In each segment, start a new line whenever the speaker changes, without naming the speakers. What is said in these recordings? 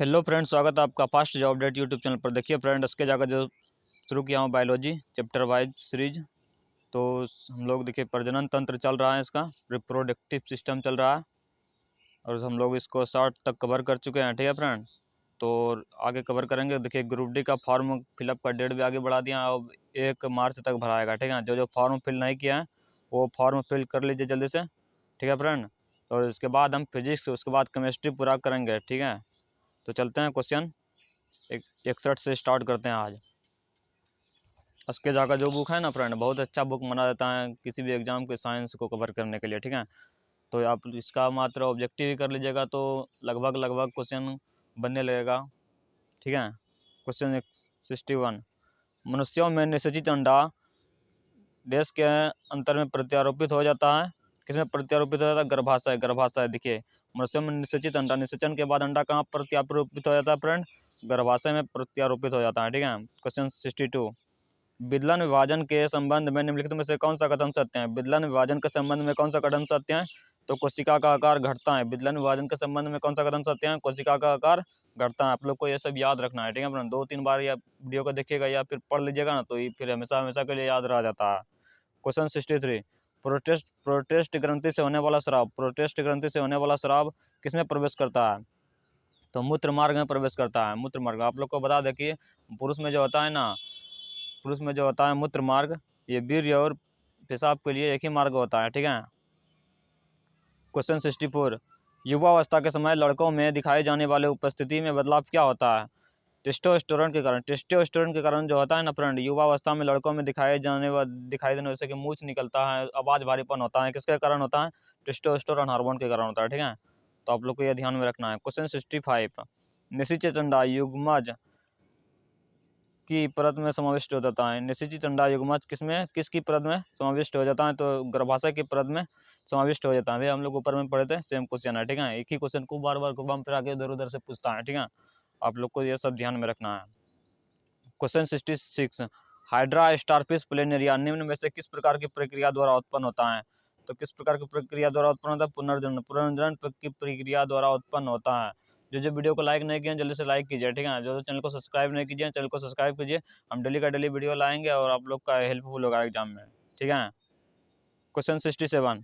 Hello friend, स्वागत है आपका fast job update YouTube channel पर। देखिए फ्रेंड, इसके जाकर जो शुरू किया हूँ बायोलॉजी चैप्टर वाइज सीरीज। तो हम लोग देखिए प्रजनन तंत्र चल रहा है, इसका रिप्रोडक्टिव सिस्टम चल रहा है और हम लोग इसको 60 तक कवर कर चुके हैं। ठीक है फ्रेंड, तो आगे कवर करेंगे। देखिए ग्रुप डी का फॉर्म फिलअप का डेट भी आगे बढ़ा दिया, अब 1 मार्च तक भराएगा। ठीक है, जो जो फॉर्म फिल नहीं किया है वो फॉर्म फिल कर लीजिए जल्दी से। ठीक है फ्रेंड, और इसके बाद हम फिजिक्स, उसके बाद केमिस्ट्री पूरा करेंगे। ठीक है, तो चलते हैं क्वेश्चन 61 से स्टार्ट करते हैं आज। इसके जाकर जो बुक है ना फ्रेंड, बहुत अच्छा बुक माना जाता है किसी भी एग्जाम के साइंस को कवर करने के लिए। ठीक है, तो आप इसका मात्र ऑब्जेक्टिव ही कर लीजिएगा तो लगभग क्वेश्चन बनने लगेगा। ठीक है, क्वेश्चन 61, मनुष्यों में निषेचित अंडा देश के अंतर में प्रत्यारोपित हो जाता है। किसमें प्रत्यारोपित हो जाता है? गर्भाशय। गर्भाशय देखिए, मनुष्यों में निषेचित अंडा, निषेचन के बाद अंडा कहाँ प्रत्यारोपित हो जाता है फ्रेंड? गर्भाशय में प्रत्यारोपित हो जाता है। ठीक है, क्वेश्चन 62, विदलन विभाजन के संबंध में निम्नलिखित में से कौन सा कथन सत्य है? विदलन विभाजन के संबंध में कौन सा कथन सत्य है? तो कोशिका का आकार घटता है। विदलन विभाजन के संबंध में कौन सा कथन सत्य है? कोशिका का आकार घटता है। आप लोग को ये सब याद रखना है। ठीक है फ्रेंड, 2-3 बार या वीडियो को देखिएगा या फिर पढ़ लीजिएगा ना, तो ये फिर हमेशा हमेशा के लिए याद रह जाता है। क्वेश्चन 63, प्रोटेस्ट ग्रंथि से होने वाला स्राव, प्रोटेस्ट ग्रंथि से होने वाला स्राव किसमें प्रवेश करता है? तो मूत्र मार्ग में प्रवेश करता है। मूत्र मार्ग आप लोग को बता दें कि पुरुष में जो होता है ना, पुरुष में जो होता है मूत्र मार्ग, ये वीर्य और पेशाब के लिए एक ही मार्ग होता है। ठीक है, क्वेश्चन 64, युवावस्था के समय लड़कों में दिखाई जाने वाले उपस्थिति में बदलाव क्या होता है? टेस्टोस्टेरोन के कारण। टेस्टोस्टेरोन के कारण जो होता है ना फ्रेंड, युवावस्था में लड़कों में दिखाई देने जैसे कि मूंछ निकलता है, आवाज भारीपन होता है, किसके कारण होता है? टेस्टोस्टेरोन हार्मोन के कारण होता है। ठीक है, तो आप लोग को यह ध्यान में रखना है। क्वेश्चन 65, निषेचित अंडा युग्मज की परत में समाविष्ट हो जाता है। निषेचित अंडा युग्मज किसमें, किसकी परत में समाविष्ट हो जाता है? तो गर्भाशय की परत में समाविष्ट हो जाता है। हम लोग ऊपर में पढ़े थे, सेम क्वेश्चन है। ठीक है, एक ही क्वेश्चन को बार बार घुमा फिरा के इधर उधर से पूछता है। ठीक है, आप लोग को ये सब ध्यान में रखना है। क्वेश्चन 66, हाइड्रा स्टारफिश प्लेनेरिया निम्न में से किस प्रकार की प्रक्रिया द्वारा उत्पन्न होता है? तो किस प्रकार की प्रक्रिया द्वारा उत्पन्न होता है? पुनर्जनन। पुनर्जनन की प्रक्रिया द्वारा उत्पन्न होता है। जो वीडियो को लाइक नहीं किया जल्दी से लाइक कीजिए। ठीक है, जो चैनल को सब्सक्राइब नहीं कीजिए चैनल को सब्सक्राइब कीजिए। हम डेली का डेली वीडियो लाएंगे और आप लोग का हेल्पफुल होगा एग्जाम में। ठीक है, क्वेश्चन 67,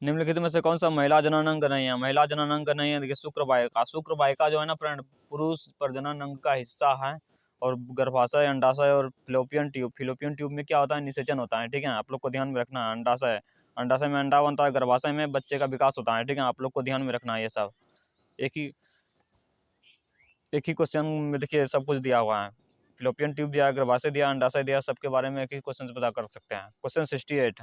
निम्नलिखित में से कौन सा महिला जनन अंग नहीं है? महिला जनन अंग नहीं है, देखिए शुक्र वाहिका। शुक्र वाहिका जो है ना फ्रेंड, पुरुष प्रजनन अंग का हिस्सा है। और गर्भाशय, अंडाशय और फिलोपियन ट्यूब, फिलोपियन ट्यूब में क्या होता है? निषेचन होता है। ठीक है, आप लोग को ध्यान में रखना है। अंडाशय, अंडाशय में अंडा बनता है, गर्भाशय में बच्चे का विकास होता है। ठीक है, आप लोग को ध्यान में रखना है ये सब। एक ही क्वेश्चन में देखिए सब कुछ दिया हुआ है। फिलोपियन ट्यूब दिया, गर्भाशय दिया, अंडाशय दिया, सबके बारे में एक ही क्वेश्चन से पता कर सकते हैं। क्वेश्चन 68,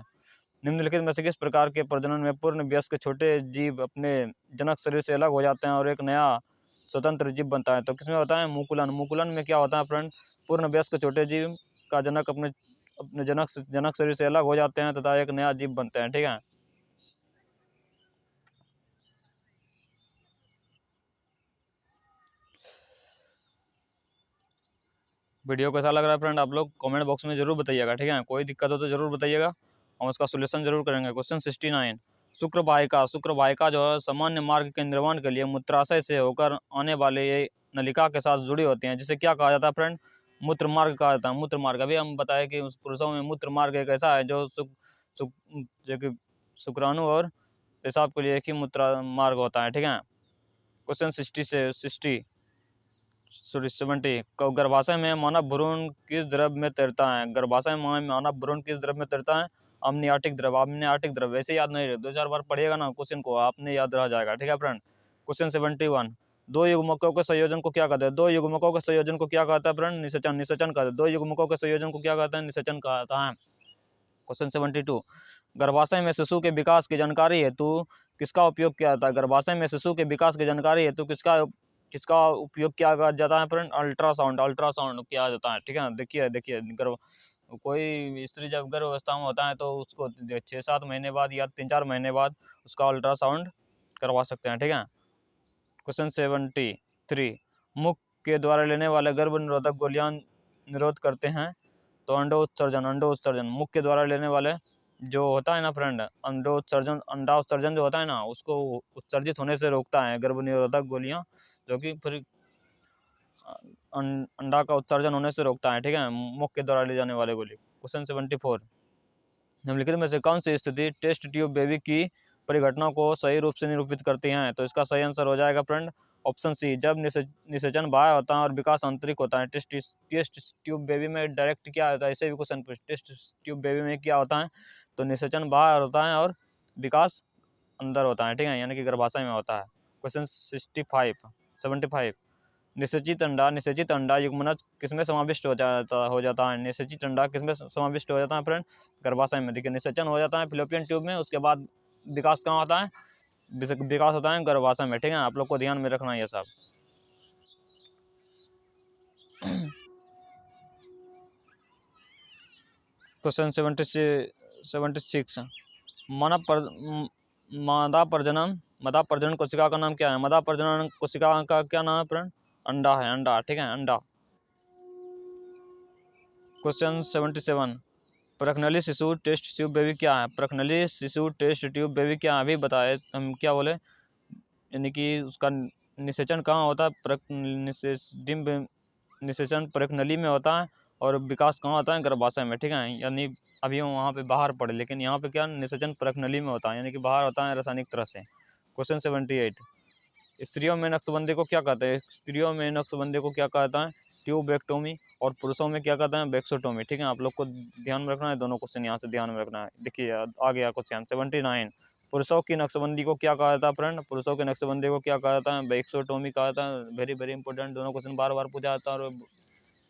निम्नलिखित में से किस प्रकार के प्रजनन में पूर्ण वयस्क छोटे जीव अपने जनक शरीर से अलग हो जाते हैं और एक नया स्वतंत्र जीव बनता है? तो किसमें होता है? मुकुलन। मुकुलन में क्या होता है फ्रेंड? पूर्ण वयस्क छोटे जीव का जनक अपने अपने जनक शरीर से अलग हो जाते हैं तथा एक नया जीव बनते हैं। ठीक है, वीडियो कैसा लग रहा है फ्रेंड आप लोग कमेंट बॉक्स में जरूर बताइएगा। ठीक है, कोई दिक्कत हो तो जरूर बताइएगा, हम उसका सोल्यूशन जरूर करेंगे। क्वेश्चन 69, शुक्र वाहिका। शुक्र वाहिका जो है सामान्य मार्ग के निर्माण के लिए मूत्राशय से होकर आने वाले ये नलिका के साथ जुड़ी होती हैं, जिसे क्या कहा जाता है फ्रेंड? मूत्र मार्ग कहा जाता है। मूत्र मार्ग, अभी हम बताए कि उस पुरुषों में मूत्र मार्ग एक ऐसा है जो जो कि शुक्राणु और पेशाब के लिए एक ही मूत्र मार्ग होता है। ठीक है, क्वेश्चन 70, गर्भाशय में मानव भ्रूण किस द्रव में तैरता है? गर्भाशय में मानव भ्रूण किस द्रव में तैरता है? अमनियाटिक द्रव। अमनियाटिक द्रव वैसे याद नहीं रहे, 2-4 बार पढ़िएगा ना क्वेश्चन को, आपने याद रह जाएगा। ठीक है फ्रेंड, क्वेश्चन 71, दो युग्मकों के संयोजन को क्या कहते हैं? दो युग्मकों के संयोजन को क्या कहता है फ्रेंड? निषेचन। निषेचन कहते हैं। दो युग्मकों के संयोजन को क्या कहते हैं? निषेचन कहता है। क्वेश्चन 72, गर्भाशय में शिशु के विकास की जानकारी हेतु किसका उपयोग किया जाता है? गर्भाशय में शिशु के विकास की जानकारी हेतु किसका किसका उपयोग किया जाता है फ्रेंड? अल्ट्रासाउंड। अल्ट्रासाउंड किया जाता है। ठीक है, देखिए देखिए गर्भ कोई स्त्री जब गर्भ अवस्था में होता है तो उसको 6-7 महीने बाद या 3-4 महीने बाद उसका अल्ट्रासाउंड करवा सकते हैं। ठीक है, क्वेश्चन 73, मुख के द्वारा लेने वाले गर्भ निरोधक गोलियां निरोध करते हैं? तो अंडो उत्सर्जन। अंडो उत्सर्जन मुख के द्वारा लेने वाले जो होता है ना फ्रेंड, अंडा उत्सर्जन जो होता है ना, उसको उत्सर्जित होने से रोकता है। गर्भ निरोधक गोलियां जो कि फिर अंडा का उत्सर्जन होने से रोकता है, ठीक है, मुख के द्वारा ले जाने वाले गोली। क्वेश्चन 74, निम्नलिखित में से कौन सी स्थिति टेस्ट ट्यूब बेबी की परिघटना को सही रूप से निरूपित करती हैं? तो इसका सही आंसर हो जाएगा फ्रेंड ऑप्शन सी, जब निषेचन बाह्य होता है और विकास आंतरिक होता है। टेस्ट ट्यूब बेबी में डायरेक्ट क्या होता है, इसे भी क्वेश्चन पूछ, टेस्ट ट्यूब बेबी में क्या होता है, तो निषेचन बाह्य होता है और विकास अंदर होता है, ठीक है, यानी कि गर्भाशय में होता है। क्वेश्चन 75, निषेचित अंडा युग्मनज किसमें समाविष्ट हो जाता है? निषेचित अंडा किसमें समाविष्ट हो जाता है फ्रेंड? गर्भाशय में। देखिए, निषेचन हो जाता है फिलोपियन ट्यूब में, उसके बाद विकास कहाँ होता है? विकास होता है गर्भाशय में, ठीक है, आप लोग को ध्यान में रखना है ये सब। क्वेश्चन 76, मादा प्रजनन कोशिका का नाम क्या है? मादा प्रजनन कोशिका का क्या नाम है फ्रेंड? अंडा है, अंडा, ठीक है, अंडा। क्वेश्चन 77, प्रखनली शिशु टेस्ट ट्यूब बेबी क्या है? प्रखनली शिशु टेस्ट ट्यूब बेबी क्या है? अभी बताए हम, क्या बोले, यानी कि उसका निषेचन कहाँ होता है? निषेचन प्रखनली में होता है और विकास कहाँ होता है? गर्भाशय में, ठीक है, यानी अभी हम वहाँ पे बाहर पढ़े, लेकिन यहाँ पे क्या, निषेचन प्रखनली में होता है, यानी कि बाहर होता है रासायनिक तरह से। क्वेश्चन 78, स्त्रियों में नक्शबंदी को क्या कहते हैं? स्त्रियों में नक्शबंदी को क्या कहता है? ट्यूबेक्टोमी। और पुरुषों में क्या कहते हैं? वेक्सोटोमी, ठीक है, आप लोग को ध्यान में रखना है, दोनों क्वेश्चन यहाँ से ध्यान में रखना है। देखिए आ गया क्वेश्चन 79, पुरुषों की नक्शबंदी को क्या कहा जाता है फ्रेंड? पुरुषों की नक्शबंदी को क्या कहा जाता है? वेक्सोटोमी कहा जाता है। वेरी वेरी इंपॉर्टेंट, दोनों क्वेश्चन बार बार पूछा जाता है और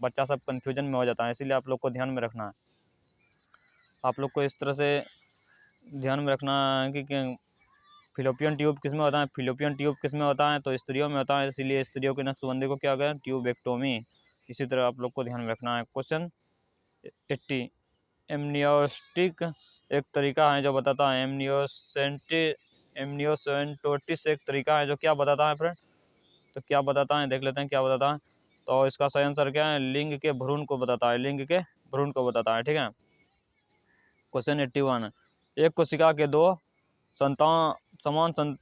बच्चा सब कंफ्यूजन में हो जाता है, इसीलिए आप लोग को ध्यान में रखना है। आप लोग को इस तरह से ध्यान में रखना है कि फिलोपियन ट्यूब किस में होता है? फिलोपियन ट्यूब किस में होता है? तो स्त्रियों में होता है, इसीलिए स्त्रियों की नक्शबंदी को क्या कहें? ट्यूबेक्टोमी। इसी तरह आप लोग को ध्यान में रखना है। क्वेश्चन 80, एमनियोस्टिक एक तरीका है जो बताता है, एमनियोसेंटोटिस एक तरीका है जो क्या बताता है फ्रेंड? तो क्या बताता है, देख लेते हैं क्या बताता है। तो इसका सही आंसर क्या है? लिंग के भ्रूण को बताता है, लिंग के भ्रूण को बताता है, ठीक है। क्वेश्चन 81, एक कोशिका के दो संतान समान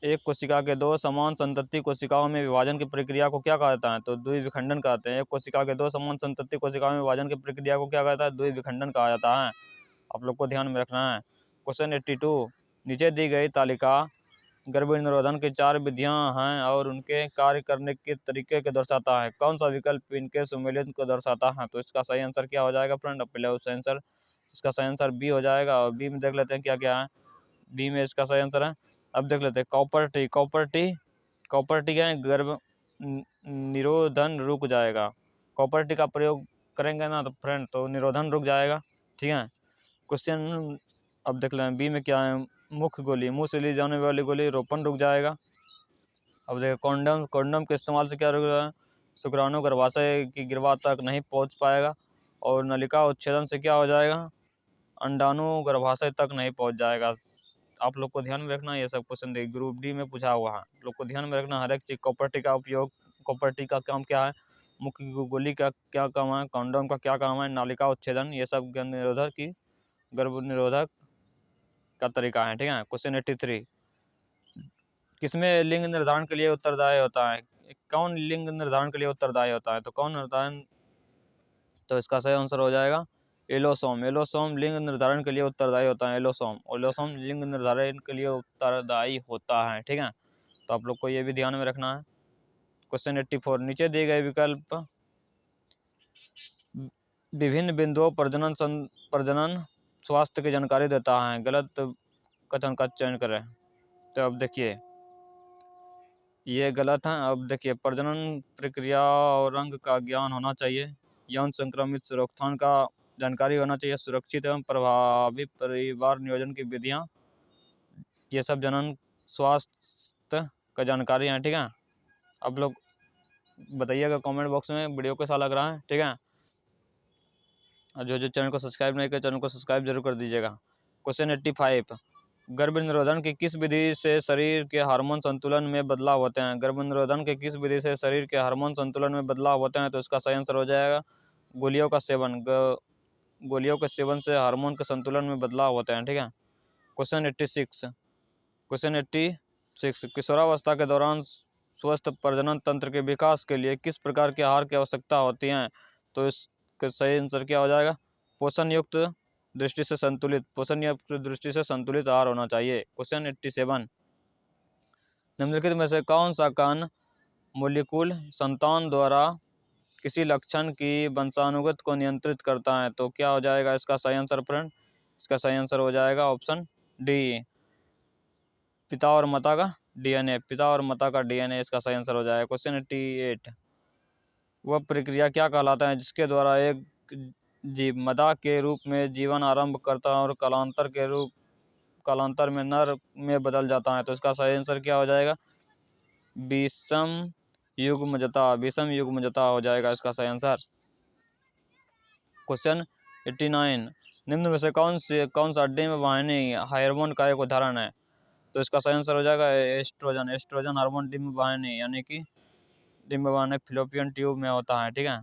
एक कोशिका के दो समान संतति कोशिकाओं में विभाजन की प्रक्रिया को क्या कहता है? तो द्विविखंडन कहते हैं। एक कोशिका के दो समान संतति कोशिकाओं में विभाजन की प्रक्रिया को क्या कहता है? द्विविखंडन कहा जाता है। आप लोग को ध्यान में रखना है। क्वेश्चन 82, नीचे दी गई तालिका गर्भ निरोधन की 4 विधियां हैं और उनके कार्य करने के तरीके को दर्शाता है। कौन सा विकल्प इनके सम्मिलित को दर्शाता है? तो इसका सही आंसर क्या हो जाएगा फ्रेंड? पहले उस आंसर, इसका सही आंसर बी हो जाएगा। और बी में देख लेते हैं क्या क्या है। बी में इसका सही आंसर है, अब देख लेते हैं, कॉपर टी क्या है? गर्भ निरोधन रुक जाएगा। कॉपर टी का प्रयोग करेंगे ना तो फ्रेंड, तो निरोधन रुक जाएगा, ठीक है। क्वेश्चन अब देख लें बी में क्या है, मुख्य गोली, मुंह से ली जाने वाली गोली, रोपण रुक जाएगा। अब देखो कॉन्डम के इस्तेमाल से क्या रुक जाएगा? शुक्राणु गर्भाशय की गिरवा तक नहीं पहुंच पाएगा। और नलिका उच्छेदन से क्या हो जाएगा? अंडाणु गर्भाशय तक नहीं पहुंच जाएगा। आप लोग को ध्यान में रखना, ये सब क्वेश्चन ग्रुप डी में पूछा हुआ है, लोग को ध्यान में रखना हर एक चीज। कॉपर टी का उपयोग, कॉपर टी का काम क्या है? मुख्य गोली का क्या काम है? कॉन्डोम का क्या काम है? नालिका उच्छेदन, ये सब गर्भ निरोधक का तरीका है, ठीक है। क्वेश्चन 83, किसमें लिंग निर्धारण के लिए उत्तरदायी होता है? कौन लिंग निर्धारण के लिए उत्तरदायी होता है? तो कौन निर्धारण, तो इसका सही आंसर हो जाएगा एलोसोम। एलोसोम लिंग निर्धारण के लिए उत्तरदायी होता है। एलोसोम लिंग निर्धारण के लिए उत्तरदायी होता है, ठीक है। तो आप लोग को ये भी ध्यान में रखना है। क्वेश्चन 84, नीचे दिए गए विकल्प विभिन्न बिंदुओं प्रजनन स्वास्थ्य की जानकारी देता है, गलत कथन का चयन करें। तो अब देखिए ये गलत है। अब देखिए, प्रजनन प्रक्रिया और रंग का ज्ञान होना चाहिए, यौन संक्रमित रोकथाम का जानकारी होना चाहिए, सुरक्षित एवं प्रभावी परिवार नियोजन की विधियां, ये सब जनन स्वास्थ्य का जानकारी है, ठीक है। अब लोग बताइएगा कमेंट बॉक्स में वीडियो कैसा लग रहा है, ठीक है। और जो चैनल को सब्सक्राइब नहीं किया, चैनल को सब्सक्राइब जरूर कर दीजिएगा। क्वेश्चन 85, गर्भ निरोधन की किस विधि से शरीर के हार्मोन संतुलन में बदलाव होते हैं? गर्भ निरोधन के किस विधि से शरीर के हार्मोन संतुलन में बदलाव होते हैं? तो इसका सही आंसर हो जाएगा गोलियों का सेवन। गोलियों के सेवन से हार्मोन के संतुलन में बदलाव होते हैं। ठीक है। क्वेश्चन 86 किशोरावस्था के दौरान स्वस्थ प्रजनन तंत्र के विकास के लिए किस प्रकार के आहार की आवश्यकता होती है? तो इसका सही आंसर क्या हो जाएगा? पोषण युक्त दृष्टि से संतुलित आहार होना चाहिए। क्वेश्चन 87 निम्नलिखित में से कौन सा कण मोलिक्यूल संतान द्वारा किसी लक्षण की वंशानुगत को नियंत्रित करता है? तो क्या हो जाएगा इसका सही आंसर फ्रेंड? इसका सही आंसर हो जाएगा ऑप्शन डी, पिता और माता का डीएनए। पिता और माता का डीएनए इसका सही आंसर हो जाएगा। क्वेश्चन 88 वह प्रक्रिया क्या कहलाता है जिसके द्वारा एक जीव मदा के रूप में जीवन आरंभ करता है और कालांतर में नर में बदल जाता है? तो इसका सही आंसर क्या हो जाएगा? विषम युग्मजता हो जाएगा इसका सही आंसर। क्वेश्चन 89 निम्न में से कौन सा डिम्ब वाहिनी हार्मोन का एक उदाहरण है? तो इसका सही आंसर हो जाएगा एस्ट्रोजन हार्मोन डिम्ब वाहिनी, यानी कि डिम्ब वाहिनी फैलोपियन ट्यूब में होता है। ठीक है।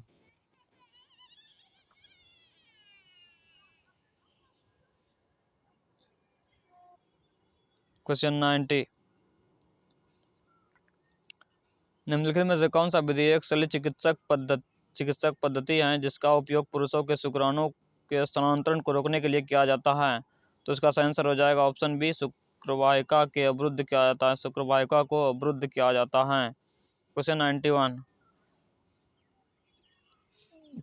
क्वेश्चन 90 निम्नलिखित में से कौन सा विधि एक शल्य चिकित्सक पद्धति है जिसका उपयोग पुरुषों के शुक्राणु के स्थानांतरण को रोकने के लिए किया जाता है? तो इसका सही आंसर हो जाएगा ऑप्शन बी, शुक्रवाहिका को अवरुद्ध किया जाता है। क्वेश्चन 91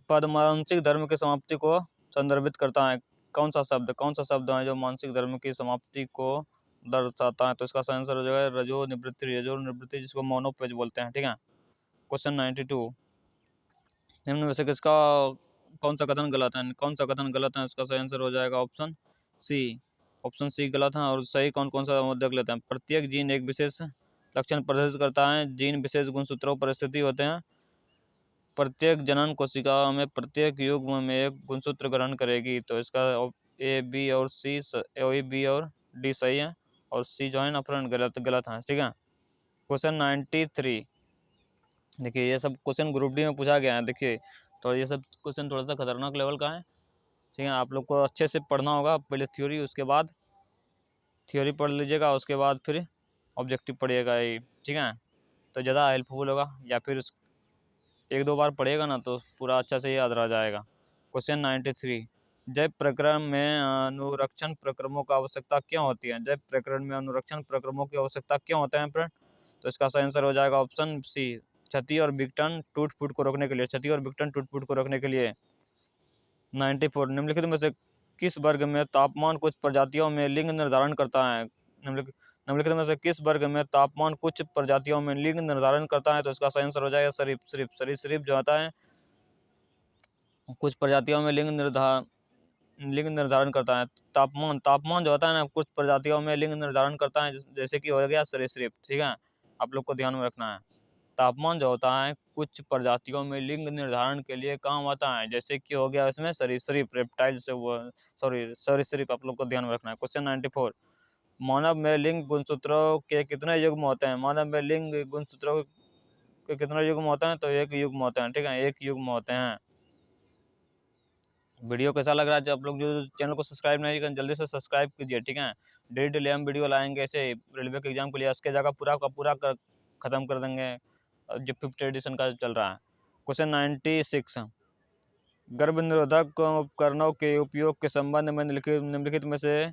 पद मानसिक धर्म की समाप्ति को संदर्भित करता है। कौन सा शब्द है जो मानसिक धर्म की समाप्ति को दर्शाता है? तो इसका सही आंसर हो जाएगा रजो निवृत्ति, जिसको मोनोपेज बोलते हैं। ठीक है। क्वेश्चन 92 निम्न में से कौन सा कथन गलत है? इसका सही आंसर हो जाएगा ऑप्शन सी गलत है। और सही कौन कौन सा देख लेते हैं। प्रत्येक जीन एक विशेष लक्षण प्रदर्शित करता है। जीन विशेष गुणसूत्रों पर स्थिति होते हैं। प्रत्येक जनन कोशिका में प्रत्येक युग्म में एक गुणसूत्र ग्रहण करेगी। तो इसका ए बी और डी सही है और सी जो है ना फ्रेंड गलत है। ठीक है। क्वेश्चन 93 देखिए ये सब क्वेश्चन ग्रुप डी में पूछा गया है। देखिए तो ये सब क्वेश्चन थोड़ा सा खतरनाक लेवल का है। ठीक है। आप लोग को अच्छे से पढ़ना होगा, पहले थ्योरी, उसके बाद थ्योरी पढ़ लीजिएगा, उसके बाद फिर ऑब्जेक्टिव पढ़िएगा। ठीक है। तो ज़्यादा हेल्पफुल होगा, या फिर एक दो बार पढ़ेगा ना तो पूरा अच्छा से याद रह जाएगा। क्वेश्चन 93 जैव प्रक्रम में अनुरक्षण प्रक्रमों की आवश्यकता क्यों होती है? जैव प्रक्रम में अनुरक्षण प्रक्रमों की आवश्यकता क्यों होते हैं फ्रेंड? तो इसका सही आंसर हो जाएगा ऑप्शन सी, क्षति और विघटन टूट फूट को रोकने के लिए। 94 निम्नलिखित में से किस वर्ग में तापमान कुछ प्रजातियों में लिंग निर्धारण करता है? निम्नलिखित में से किस वर्ग में तापमान कुछ प्रजातियों में लिंग निर्धारण करता है? तो इसका सही आंसर हो जाएगा सरीसृप जो आता है कुछ प्रजातियों में लिंग निर्धारण करता है। तापमान जो होता है ना कुछ प्रजातियों में लिंग निर्धारण करता है, जैसे कि हो गया सरीसृप। ठीक है। आप लोग को ध्यान में रखना है, तापमान जो होता है कुछ प्रजातियों में लिंग निर्धारण के लिए काम आता है, जैसे कि हो गया इसमें सरीसृप, रेप्टाइल से वो सरीसृप। आप लोग को ध्यान में रखना है। क्वेश्चन 94 मानव में लिंग गुणसूत्रों के कितने युग्म होते हैं? मानव में लिंग गुणसूत्रों के कितने युग्म होते हैं? तो एक युग्म होते हैं। ठीक है। एक युग्म होते हैं। वीडियो कैसा लग रहा है? आप लोग जो चैनल को सब्सक्राइब नहीं करें जल्दी से सब्सक्राइब कीजिए। ठीक है। डेली हम वीडियो लाएंगे ऐसे रेलवे के एग्जाम के लिए, इसके जगह पूरा का पूरा खत्म कर देंगे जो 5th एडिशन का चल रहा है। क्वेश्चन 96 गर्भ निरोधक उपकरणों के उपयोग के संबंध में निम्नलिखित में से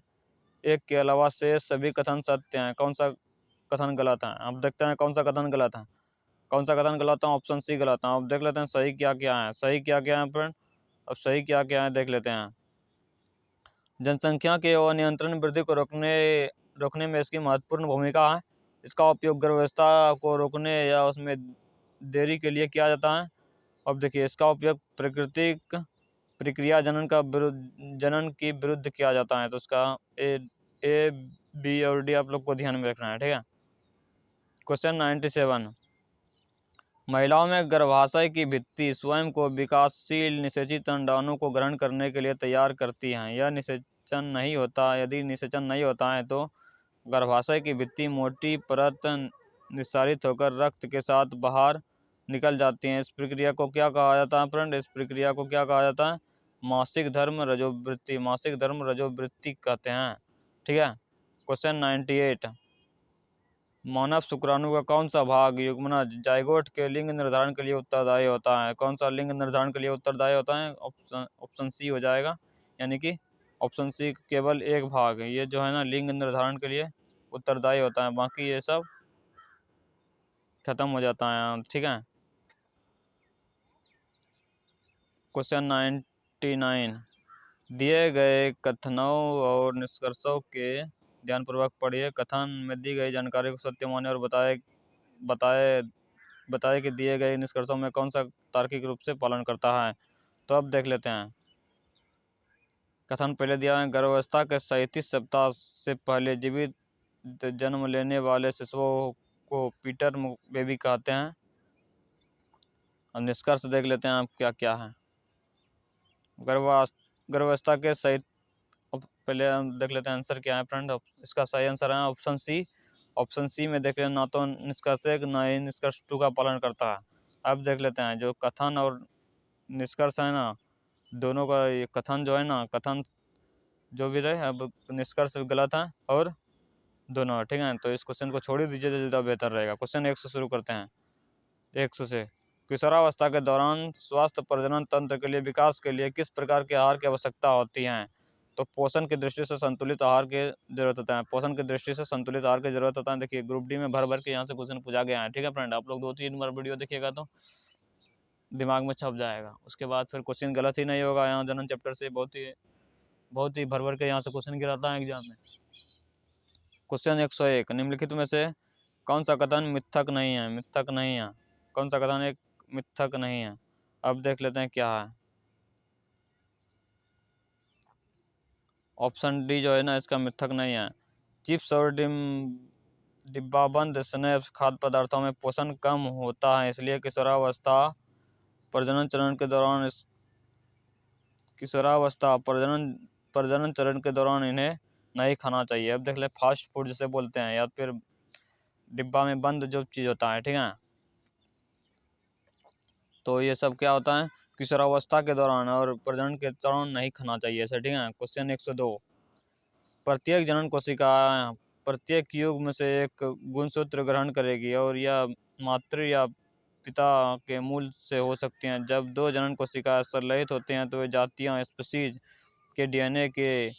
एक के अलावा शेष सभी कथन सत्य हैं। कौन सा कथन गलत है? अब देखते हैं कौन सा कथन गलत है। ऑप्शन सी गलत है। अब देख लेते हैं सही क्या क्या है। फ्रेंड अब सही क्या क्या है देख लेते हैं। जनसंख्या के अनियंत्रण वृद्धि को रोकने में इसकी महत्वपूर्ण भूमिका है। इसका उपयोग गर्भावस्था को रोकने या उसमें देरी के लिए किया जाता है। अब देखिए इसका उपयोग प्राकृतिक प्रक्रिया जनन की विरुद्ध किया जाता है। तो इसका ए बी और डी आप लोग को ध्यान में रखना है। ठीक है। क्वेश्चन 97 महिलाओं में गर्भाशय की भित्ति स्वयं को विकासशील निषेचित अंडाणु को ग्रहण करने के लिए तैयार करती हैं। यदि निषेचन नहीं होता है तो गर्भाशय की भित्ति मोटी परत निस्सारित होकर रक्त के साथ बाहर निकल जाती हैं। इस प्रक्रिया को क्या कहा जाता है फ्रेंड? इस प्रक्रिया को क्या कहा जाता है? मासिक धर्म रजोवृत्ति कहते हैं। ठीक है। क्वेश्चन 98, मानव शुक्राणु का कौन सा भाग युग्मना जाइगोट के लिंग निर्धारण के लिए उत्तरदायी होता है? कौन सा लिंग निर्धारण के लिए उत्तरदायी होता है? ऑप्शन सी हो जाएगा, यानी कि ऑप्शन सी केवल एक भाग ये जो है ना लिंग निर्धारण के लिए उत्तरदायी होता है, बाकी ये सब खत्म हो जाता है। ठीक है। क्वेश्चन 99, दिए गए कथनों और निष्कर्षों के ध्यानपूर्वक पढ़िए। कथन में दी गई जानकारी को सत्य माने और बताए बताए कि दिए गए निष्कर्षों में कौन सा तार्किक रूप से पालन करता है। तो अब देख लेते हैं। कथन पहले दिया है, गर्भावस्था के 37 सप्ताह से पहले जीवित जन्म लेने वाले शिशुओं को पीटर बेबी कहते हैं। अब निष्कर्ष देख लेते हैं आप क्या क्या है। गर्भावस्था के सही, पहले हम देख लेते हैं आंसर क्या है फ्रेंड। इसका सही आंसर है ऑप्शन सी। ऑप्शन सी में देख लें, ना तो निष्कर्ष एक ना ही निष्कर्ष टू का पालन करता है। अब देख लेते हैं जो कथन और निष्कर्ष है ना, दोनों का ये कथन जो है ना, कथन जो भी रहे, अब निष्कर्ष गलत है और दोनों। ठीक है, तो इस क्वेश्चन को छोड़ ही दीजिए तो ज़्यादा बेहतर रहेगा। क्वेश्चन 100 से शुरू करते हैं। 100 से, किशोरावस्था के दौरान स्वास्थ्य प्रजनन तंत्र के लिए विकास के लिए किस प्रकार के आहार की आवश्यकता होती है? तो पोषण की दृष्टि से संतुलित आहार की जरूरत होता है। पोषण की दृष्टि से संतुलित आहार की जरूरत होता है। देखिए ग्रुप डी में भर भर के यहाँ से क्वेश्चन पूछा गया है। ठीक है फ्रेंड, आप लोग 2-3 बार वीडियो देखिएगा तो दिमाग में छप जाएगा। उसके बाद फिर क्वेश्चन गलत ही नहीं होगा। यहाँ जनन चैप्टर से बहुत ही भर भर के यहाँ से क्वेश्चन गिराता है एग्जाम में। क्वेश्चन 101, निम्नलिखित में से कौन सा कथन मिथ्यक नहीं है? मिथ्यक नहीं है, कौन सा कथन एक मिथ्यक नहीं है? अब देख लेते हैं क्या है। ऑप्शन डी जो है ना इसका मिथ्यक नहीं है। चिप्स और डिब्बाबंद स्नैक्स खाद्य पदार्थों में पोषण कम होता है, इसलिए किशोरावस्था प्रजनन चरण के दौरान प्रजनन चरण के दौरान इन्हें नहीं खाना चाहिए। अब देख ले, फास्ट फूड जिसे बोलते हैं या फिर डिब्बा में बंद जो चीज़ होता है। ठीक है, तो ये सब क्या होता है किशोरावस्था के दौरान और प्रजनन के दौरान नहीं खाना चाहिए इसे। ठीक है। क्वेश्चन 102, प्रत्येक जनन कोशिका प्रत्येक युग में से एक गुणसूत्र ग्रहण करेगी और यह मातृ या पिता के मूल से हो सकती हैं। जब दो जनन कोशिका संलयित होते हैं तो वे जातियां स्पीशीज के डीएनए के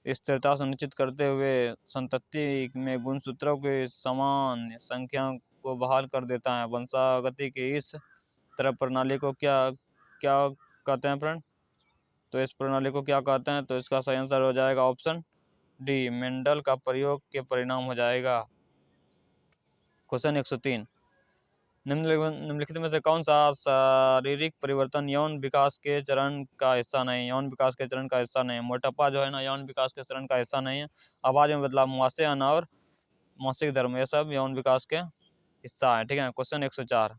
स्थिरता सुनिश्चित करते हुए संतति में गुणसूत्रों की समान संख्या को बहाल कर देता है। वंशागति की इस तरह प्रणाली को क्या क्या कहते हैं फ्रेंड? तो इस प्रणाली को क्या कहते हैं? तो इसका सही आंसर हो जाएगा ऑप्शन डी, मेंडल का प्रयोग के परिणाम हो जाएगा। क्वेश्चन 103, निम्नलिखित में से कौन सा शारीरिक परिवर्तन यौन विकास के चरण का हिस्सा नहीं? यौन विकास के चरण का हिस्सा नहीं है। मोटापा जो है ना यौन विकास के चरण का हिस्सा नहीं है। आवाज में बदलाव, मुहासे और मासिक धर्म, ये सब यौन विकास के हिस्सा है। ठीक है। क्वेश्चन 104,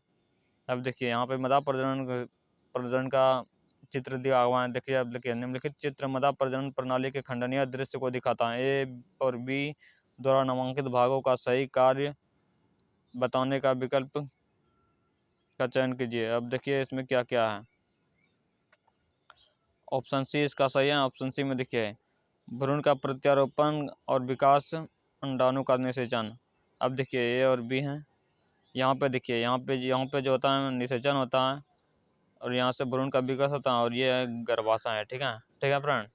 अब देखिए यहाँ पे मदा प्रजनन का चित्र दिया हुआ है। देखिए अब देखिए, निम्नलिखित चित्र मदा प्रजनन प्रणाली के खंडनीय दृश्य को दिखाता है। ए और बी द्वारा नामांकित भागों का सही कार्य बताने का विकल्प का चयन कीजिए। अब देखिए इसमें क्या क्या है। ऑप्शन सी इसका सही है। ऑप्शन सी में देखिए भ्रूण का प्रत्यारोपण और विकास, अंडाणु का निषेचन। अब देखिए ए और बी हैं। यहाँ पे देखिए, यहाँ पे जो होता है निषेचन होता है और यहाँ से भ्रूण का विकास होता है और ये गर्भाशय है। ठीक है। ठीक है फ्रेंड,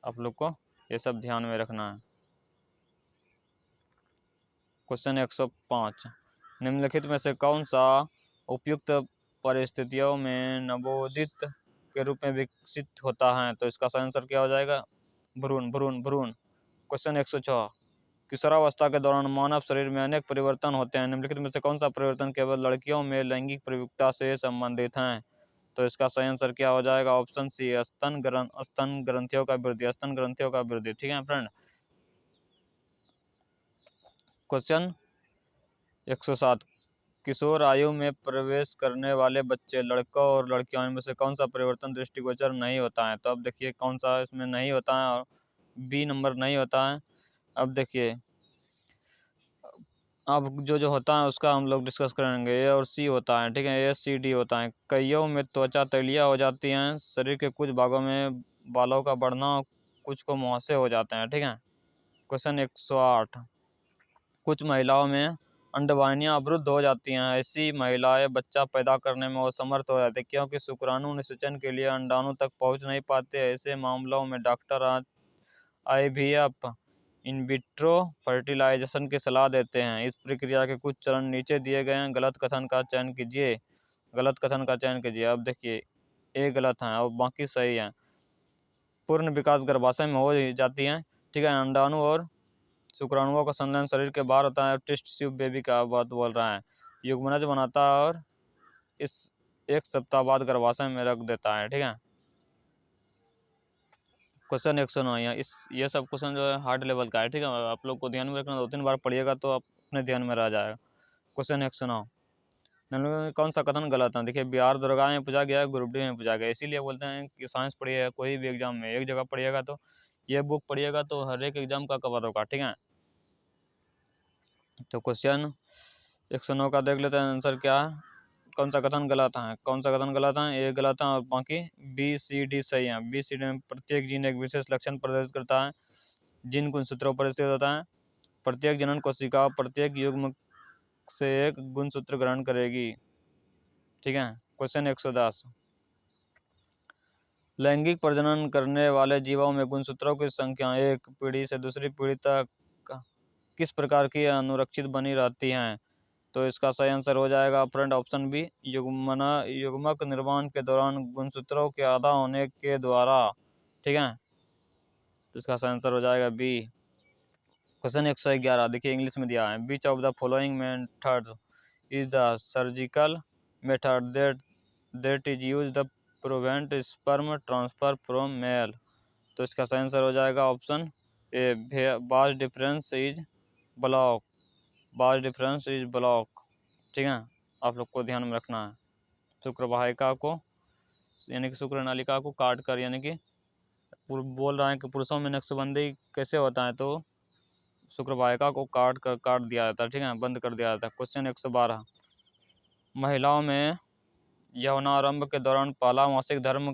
आप लोग को ये सब ध्यान में रखना है। क्वेश्चन 105, निम्नलिखित में से कौन सा उपयुक्त परिस्थितियों में नवोदित के रूप में विकसित होता है? तो इसका सही आंसर क्या हो जाएगा? भ्रूण भ्रूण भ्रूण। क्वेश्चन 106, किशोरावस्था के दौरान मानव शरीर में अनेक परिवर्तन होते हैं। निम्नलिखित में से कौन सा परिवर्तन केवल लड़कियों में लैंगिक प्रवृत्ति से संबंधित है? तो इसका सही आंसर क्या हो जाएगा? ऑप्शन सी, स्तन ग्रंथियों का वृद्धि, स्तन ग्रंथियों का वृद्धि। ठीक है फ्रेंड। क्वेश्चन 107, किशोर आयु में प्रवेश करने वाले बच्चे लड़कों और लड़कियों में से कौन सा परिवर्तन दृष्टिगोचर नहीं होता है? तो अब देखिए कौन सा इसमें नहीं होता है और बी नंबर नहीं होता है। अब देखिए अब जो जो होता है उसका हम लोग डिस्कस करेंगे। ए और सी होता है, ठीक है, ए सी डी होता है। कईयों में त्वचा तैलीय हो जाती हैं, शरीर के कुछ भागों में बालों का बढ़ना, कुछ को मुहासे हो जाते हैं, ठीक है। क्वेश्चन 108, कुछ महिलाओं में अंडवाहिनियां अवरुद्ध हो जाती हैं, ऐसी महिलाएं बच्चा पैदा करने में असमर्थ हो जाती हैं क्योंकि शुक्राणु निषेचन के लिए अंडाणु तक पहुंच नहीं पाते। ऐसे मामलों में doctor IVF in vitro fertilisation की सलाह देते हैं। इस प्रक्रिया के कुछ चरण नीचे दिए गए हैं, गलत कथन का चयन कीजिए। गलत कथन का चयन कीजिए। अब देखिए, ए गलत है और बाकी सही है। पूर्ण विकास गर्भाशय में हो जाती है, ठीक है। अंडाणु और शुक्राणुओं का संलयन शरीर के बाहर होता है। टेस्ट ट्यूब बेबी का बात बोल रहा है, युग्मनज बनाता है और इस 1 सप्ताह बाद गर्भाशय में रख देता है, ठीक है। क्वेश्चन 109, ये सब क्वेश्चन जो है हार्ड लेवल का है, ठीक है। आप लोग को ध्यान में रखना, 2-3 बार पढ़िएगा तो अपने ध्यान में रह जाएगा। क्वेश्चन 109, निम्नलिखित में कौन सा कथन गलत है? देखिए, बिहार दरगाह में पूछा गया है, ग्रुप डी में पूछा गया है। इसीलिए बोलते हैं कि साइंस पढ़िए, कोई भी एग्जाम में एक जगह पढ़िएगा तो ये बुक पढ़िएगा तो हर एक एग्जाम का कवर होगा, ठीक है। तो क्वेश्चन 109 का देख लेते हैं आंसर क्या है। कौन सा कथन गलत है? कौन सा कथन गलत है? ए गलत है और बाकी बी सी डी सही है। बी सी डी में प्रत्येक जीन एक विशेष लक्षण प्रदर्शित करता है। जीन गुणसूत्रों पर स्थित होता है। प्रत्येक जनन कोशिका प्रत्येक युग्म से एक गुणसूत्र ग्रहण करेगी, ठीक है। क्वेश्चन 110, लैंगिक प्रजनन करने वाले जीवों में गुणसूत्रों की संख्या एक पीढ़ी से दूसरी पीढ़ी तक किस प्रकार की अनुरक्षित बनी रहती है? तो इसका सही आंसर हो जाएगा फ्रेंड ऑप्शन बी, युग्मक निर्माण के दौरान गुणसूत्रों के आधा होने के द्वारा, ठीक है। तो इसका सही आंसर हो जाएगा बी। क्वेश्चन 111, देखिए इंग्लिश में दिया है, which of the following method is the surgical method that is use the prevent sperm transfer from male. तो इसका सही आंसर हो जाएगा option A, vas deferens is block. Vas deferens is block, ठीक है। आप लोग को ध्यान में रखना है। शुक्र वाहिका को यानी कि शुक्र नालिका को काट कर, यानी कि बोल रहा है कि पुरुषों में नक्शबंदी कैसे होता है, तो शुक्र वाहिका को काट दिया जाता है, ठीक है, बंद कर दिया जाता है। क्वेश्चन 112, महिलाओं में यौनारंभ के दौरान पहला मासिक धर्म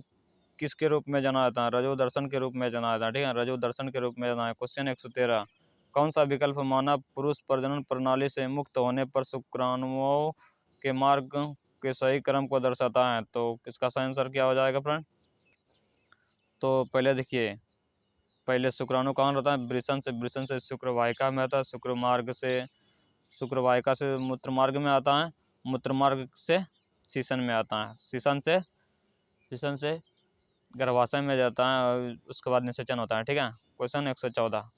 किसके रूप में जाना जाता है? रजो दर्शन के रूप में जाना जाता है, ठीक है, रजो दर्शन के रूप में जाना है। क्वेश्चन 113, कौन सा विकल्प मानव पुरुष प्रजनन प्रणाली से मुक्त होने पर शुक्राणुओं के मार्ग के सही क्रम को दर्शाता है? तो इसका सही आंसर क्या हो जाएगा फ्रेंड? तो पहले देखिए, पहले शुक्राणु कहाँ रहता है? वृषण से शुक्र वाहिका में आता है, शुक्र वाहिका से मूत्र मार्ग में आता है, मूत्र मार्ग से शीशन में आता है, शीशन से गर्भाशय में जाता है और उसके बाद निषेचन होता है, ठीक है। क्वेश्चन 114,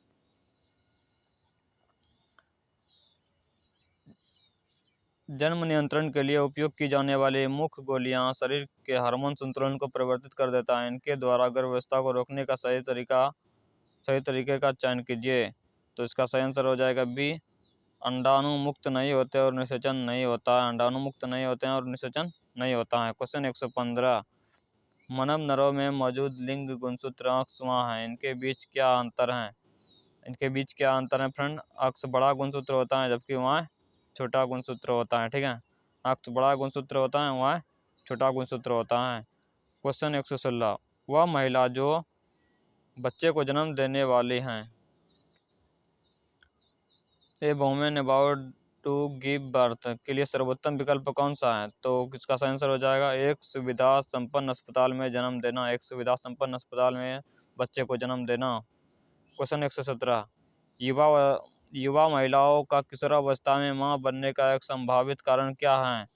जन्म नियंत्रण के लिए उपयोग की जाने वाली मुख्य गोलियां शरीर के हार्मोन संतुलन को परिवर्तित कर देता है। इनके द्वारा गर्भावस्था को रोकने का सही तरीके का चयन कीजिए। तो इसका सही आंसर हो जाएगा बी, अंडाणु मुक्त नहीं होते और निषेचन नहीं होता है। अंडाणु मुक्त नहीं होते हैं और निषेचन नहीं होता है। क्वेश्चन 115, मानव नरों में मौजूद लिंग गुणसूत्र अक्षुआ हैं, इनके बीच क्या अंतर है? इनके बीच क्या अंतर है फ्रेंड? अक्ष बड़ा गुणसूत्र होता है जबकि वहाँ छोटा गुणसूत्र होता है, ठीक है। अक्ष बड़ा गुणसूत्र होता है, वहाँ छोटा गुणसूत्र होता है। क्वेश्चन 116, वह महिला जो बच्चे को जन्म देने वाली हैं, a women about to give birth के लिए सर्वोत्तम विकल्प कौन सा है? तो इसका सही आंसर हो जाएगा एक सुविधा संपन्न अस्पताल में जन्म देना, एक सुविधा संपन्न अस्पताल में बच्चे को जन्म देना। क्वेश्चन 117, युवा युवा महिलाओं का किशोरावस्था में मां बनने का एक संभावित कारण क्या है?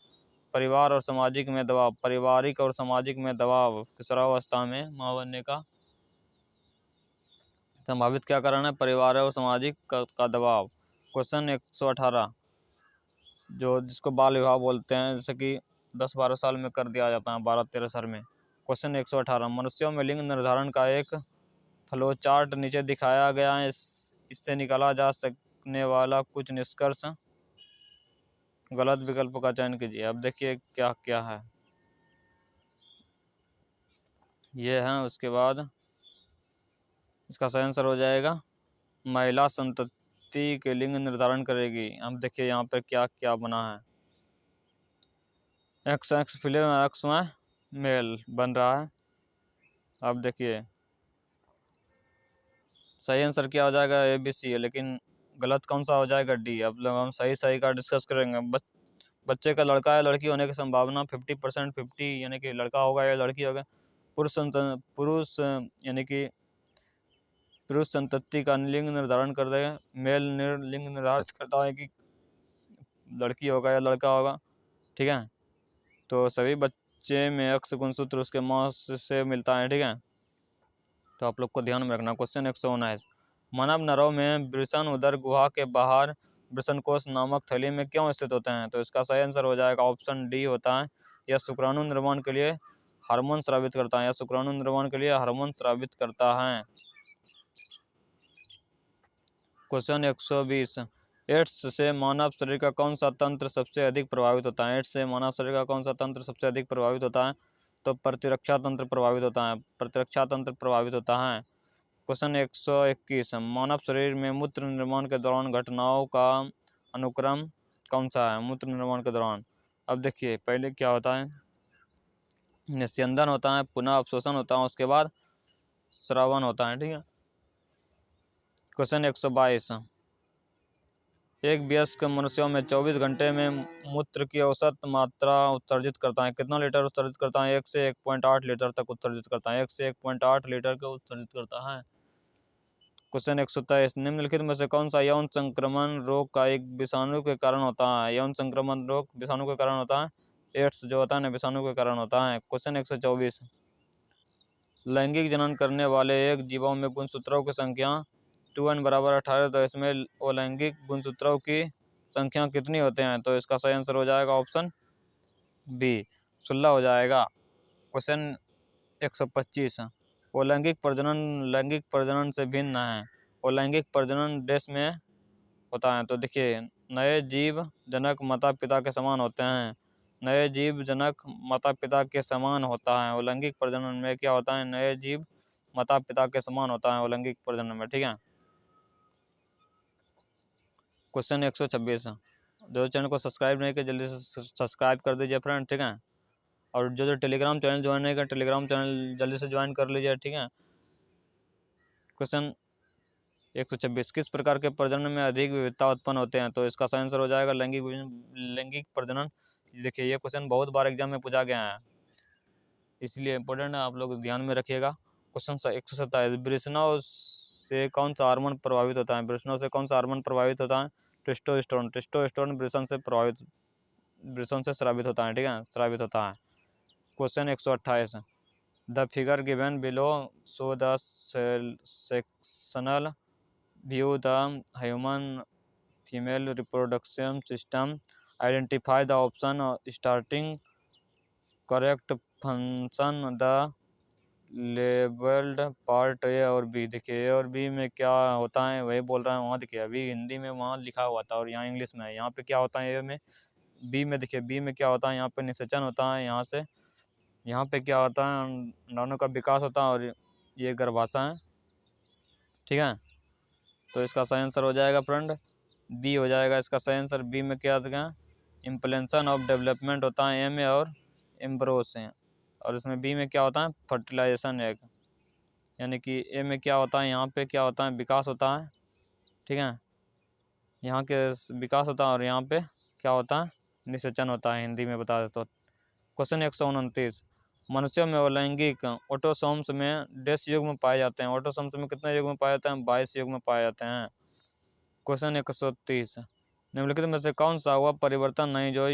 परिवार और सामाजिक में दबाव, पारिवारिक और सामाजिक में दबाव। किशोरावस्था में मां बनने का संभावित क्या कारण है? परिवार और सामाजिक का दबाव। क्वेश्चन 118, जो जिसको बाल विवाह बोलते हैं, जैसे कि 10-12 साल में कर दिया जाता है, 12-13 साल में। क्वेश्चन 118, मनुष्यों में लिंग निर्धारण का एक फ्लो चार्ट नीचे दिखाया गया है, इससे निकाला जा सकने वाला कुछ निष्कर्ष। गलत विकल्प का चयन कीजिए। अब देखिए क्या क्या है, ये है। उसके बाद इसका सही आंसर हो जाएगा महिला व्यक्ति के लिंग निर्धारण करेगी। हम देखिए यहाँ पर क्या क्या बना है। एक्स एक्स फिल्म एक्स में मेल बन रहा है। अब देखिए सही आंसर क्या हो जाएगा, ए बी सी है, लेकिन गलत कौन सा हो जाएगा, डी। अब लोग हम सही सही का डिस्कस करेंगे। बच्चे का लड़का या लड़की होने की संभावना 50% 50, यानी कि लड़का होगा या लड़की होगा। पुरुष यानी कि पुरुष संतति का लिंग निर्धारण कर देगा। मेल लिंग निर्धारित करता है कि लड़की होगा या लड़का होगा, ठीक है। तो सभी बच्चे में एक्स गुणसूत्र उसके माँ से मिलता है, ठीक है। तो आप लोग को ध्यान में रखना। क्वेश्चन 119, मानव नरों में वृषण उदर गुहा के बाहर वृषणकोश नामक थैली में क्यों स्थित होते हैं। तो इसका सही आंसर हो जाएगा ऑप्शन डी होता है। यह शुक्राणु निर्माण के लिए हार्मोन स्रावित करता है। यह शुक्राणु निर्माण के लिए हार्मोन स्रावित करता है। क्वेश्चन 120, एड्स से मानव शरीर का कौन सा तंत्र सबसे अधिक प्रभावित होता है। एड्स से मानव शरीर का कौन सा तंत्र सबसे अधिक प्रभावित होता है। तो प्रतिरक्षा तंत्र प्रभावित होता है। प्रतिरक्षा तंत्र प्रभावित होता है। क्वेश्चन 121, मानव शरीर में मूत्र निर्माण के दौरान घटनाओं का अनुक्रम कौन सा है। मूत्र निर्माण के दौरान अब देखिए पहले क्या होता है, निस्यंदन होता है, पुनः अवशोषण होता है, उसके बाद श्रवण होता है, ठीक है। क्वेश्चन 122, एक वयस्क मनुष्यों में 24 घंटे में मूत्र की औसत मात्रा उत्सर्जित करता है। कितना लीटर उत्सर्जित करता है। 1 से 1.8 लीटर तक उत्सर्जित करता है। 1 से 1.8 लीटर का उत्सर्जित करता है। क्वेश्चन 123, निम्नलिखित में से कौन सा यौन संक्रमण रोग का एक विषाणु के कारण होता है। यौन संक्रमण रोग विषाणु के कारण होता है। एड्स जो होता है ना विषाणु के कारण होता है। क्वेश्चन 124, लैंगिक जनन करने वाले एक जीवों में गुणसूत्रों की संख्या 2n बराबर 18, तो इसमें अलैंगिक गुणसूत्रों की संख्या कितनी होते हैं। तो इसका सही आंसर हो जाएगा ऑप्शन बी 16 हो जाएगा। क्वेश्चन 125, अलैंगिक प्रजनन लैंगिक प्रजनन से भिन्न है। अलैंगिक प्रजनन देश में होता है। तो देखिए नए जीव जनक माता पिता के समान होते हैं। नए जीव जनक माता पिता के समान होता है। अलैंगिक प्रजनन में क्या होता है, नए जीव माता पिता के समान होता है अलैंगिक प्रजनन में, ठीक है। क्वेश्चन 126, जो चैनल को सब्सक्राइब नहीं किया जल्दी से सब्सक्राइब कर दीजिए फ्रेंड, ठीक है। और जो टेलीग्राम चैनल ज्वाइन नहीं कर टेलीग्राम चैनल जल्दी से ज्वाइन कर लीजिए, ठीक है। क्वेश्चन 126, किस प्रकार के प्रजनन में अधिक विविधता उत्पन्न होते हैं। तो इसका सही आंसर हो जाएगा लैंगिक प्रजनन। देखिए ये क्वेश्चन बहुत बार एग्जाम में पूछा गया है, इसलिए इम्पोर्टेंट है, आप लोग ध्यान में रखिएगा। क्वेश्चन 127, वृषणों से कौन सा हार्मोन प्रभावित होता है। वृषणों से कौन सा हार्मोन प्रभावित होता है। टेस्टोस्टेरोन। टेस्टोस्टेरोन वृषण से स्रावित होता है, ठीक है, स्रावित होता है। Question 128, the figure given below show the sectional view the human female reproduction system, identify the option starting correct function the labelled part A और बी। देखिए ए और बी में क्या होता है वही बोल रहा है वहाँ। देखिए अभी हिंदी में वहाँ लिखा हुआ था और यहाँ इंग्लिश में है। यहाँ पे क्या होता है ए में, बी में देखिए बी में क्या होता है, यहाँ पे निषेचन होता है। यहाँ से यहाँ पे क्या होता है, अंडाणु का विकास होता है और ये गर्भाशय है, ठीक है। तो इसका सही आंसर हो जाएगा फ्रेंड बी हो जाएगा इसका सही आंसर। बी में क्या होगा, इम्प्लेंशन ऑफ डेवलपमेंट होता है ए में और एम्ब्रोस है। और इसमें बी में क्या होता है, फर्टिलाइजेशन एग। यानी कि ए में क्या होता है, यहाँ पे क्या होता है, विकास होता है, ठीक है। यहाँ के विकास होता है और यहाँ पे क्या होता है, निषेचन होता है। हिंदी में बता देता हूँ। क्वेश्चन 129, मनुष्यों में अलैंगिक ऑटोसोम्स में डैश युग्म पाए जाते हैं। ऑटोसोम्स में कितने युग्म पाए जाते हैं, 22 युग्म पाए जाते हैं। क्वेश्चन 130, निम्नलिखित में से कौन सा वह परिवर्तन नहीं जो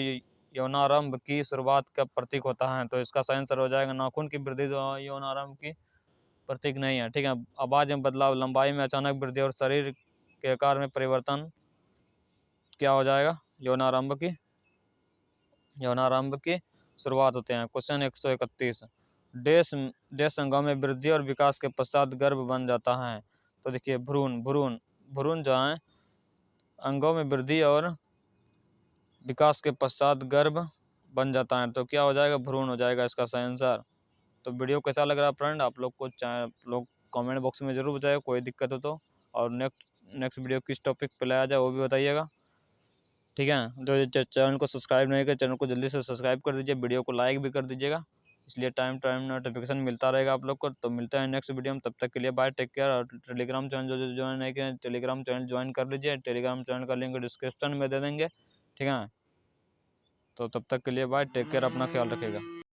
यौनारंभ की शुरुआत का प्रतीक होता है। तो इसका सही आंसर हो जाएगा नाखून की वृद्धि जो यौनारंभ की प्रतीक नहीं है, ठीक है। आवाज में बदलाव, लंबाई में अचानक वृद्धि और शरीर के आकार में परिवर्तन क्या हो जाएगा, यौनारंभ की शुरुआत होते हैं। क्वेश्चन 131, डैश अंगों में वृद्धि और विकास के पश्चात गर्भ बन जाता है। तो देखिए भ्रूण जो है अंगों में वृद्धि और विकास के पश्चात गर्भ बन जाता है। तो क्या हो जाएगा, भ्रूण हो जाएगा इसका सही आंसर। तो वीडियो कैसा लग रहा है फ्रेंड, आप लोग को कमेंट बॉक्स में जरूर बताइए, कोई दिक्कत हो तो। और नेक्स्ट वीडियो किस टॉपिक पे लाया जाए वो भी बताइएगा, ठीक है। जो चैनल को सब्सक्राइब नहीं किया, चैनल को जल्दी से सब्सक्राइब कर दीजिए, वीडियो को लाइक भी कर दीजिएगा, इसलिए टाइम टाइम नोटिफिकेशन मिलता रहेगा आप लोग को। तो मिलते हैं नेक्स्ट वीडियो में, तब तक के लिए बाय, टेक केयर। और टेलीग्राम चैनल जो ज्वाइन नहीं किया, टेलीग्राम चैनल ज्वाइन कर लीजिए, टेलीग्राम चैनल का लिंक डिस्क्रिप्शन में दे देंगे, ठीक है। तो तब तक के लिए बाय, टेक केयर, अपना ख्याल रखिएगा।